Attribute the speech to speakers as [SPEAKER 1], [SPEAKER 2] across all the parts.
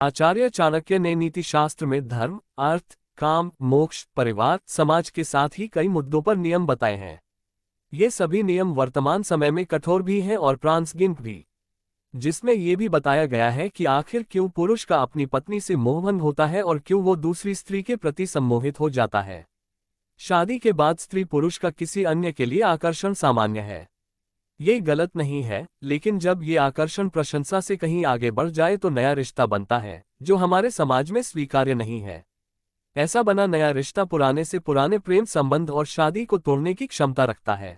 [SPEAKER 1] आचार्य चाणक्य ने नीति शास्त्र में धर्म, अर्थ, काम, मोक्ष, परिवार, समाज के साथ ही कई मुद्दों पर नियम बताए हैं। ये सभी नियम वर्तमान समय में कठोर भी हैं और प्रासंगिक भी, जिसमें यह भी बताया गया है कि आखिर क्यों पुरुष का अपनी पत्नी से मोहभंग होता है और क्यों वो दूसरी स्त्री के प्रति सम्मोहित हो जाता है। शादी के बाद स्त्री पुरुष का किसी अन्य के लिए आकर्षण सामान्य है, ये गलत नहीं है, लेकिन जब ये आकर्षण प्रशंसा से कहीं आगे बढ़ जाए तो नया रिश्ता बनता है जो हमारे समाज में स्वीकार्य नहीं है। ऐसा बना नया रिश्ता पुराने से पुराने प्रेम संबंध और शादी को तोड़ने की क्षमता रखता है,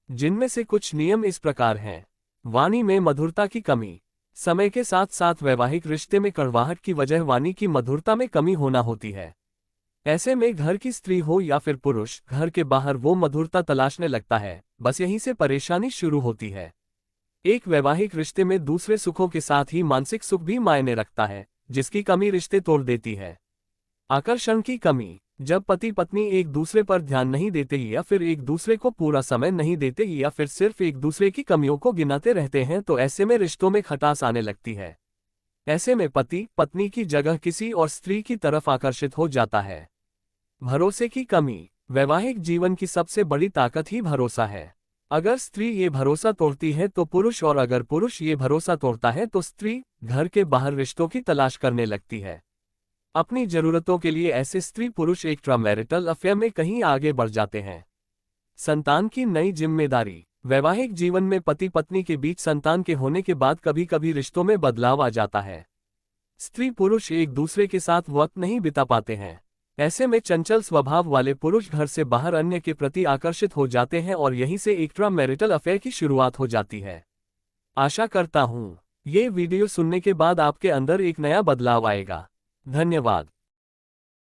[SPEAKER 1] जिनमें से कुछ नियम इस प्रकार हैं। वाणी में मधुरता की कमी। समय के साथ साथ वैवाहिक रिश्ते में कड़वाहट की वजह वाणी की मधुरता में कमी होना होती है। ऐसे में घर की स्त्री हो या फिर पुरुष, घर के बाहर वो मधुरता तलाशने लगता है, बस यहीं से परेशानी शुरू होती है। एक वैवाहिक रिश्ते में दूसरे सुखों के साथ ही मानसिक सुख भी मायने रखता है, जिसकी कमी रिश्ते तोड़ देती है। आकर्षण की कमी। जब पति पत्नी एक दूसरे पर ध्यान नहीं देते या फिर एक दूसरे को पूरा समय नहीं देते या फिर सिर्फ एक दूसरे की कमियों को गिनाते रहते हैं तो ऐसे में रिश्तों में खटास आने लगती है। ऐसे में पति पत्नी की जगह किसी और स्त्री की तरफ आकर्षित हो जाता है। भरोसे की कमी। वैवाहिक जीवन की सबसे बड़ी ताकत ही भरोसा है। अगर स्त्री ये भरोसा तोड़ती है तो पुरुष, और अगर पुरुष ये भरोसा तोड़ता है तो स्त्री घर के बाहर रिश्तों की तलाश करने लगती है। अपनी जरूरतों के लिए ऐसे स्त्री पुरुष एक्स्ट्रामैरिटल अफेयर में कहीं आगे बढ़ जाते हैं। संतान की नई जिम्मेदारी। वैवाहिक जीवन में पति पत्नी के बीच संतान के होने के बाद कभी कभी रिश्तों में बदलाव आ जाता है। स्त्री पुरुष एक दूसरे के साथ वक्त नहीं बिता पाते हैं। ऐसे में चंचल स्वभाव वाले पुरुष घर से बाहर अन्य के प्रति आकर्षित हो जाते हैं और यहीं से एक्स्ट्रामैरिटल अफेयर की शुरुआत हो जाती है। आशा करता हूँ ये वीडियो सुनने के बाद आपके अंदर एक नया बदलाव आएगा। धन्यवाद।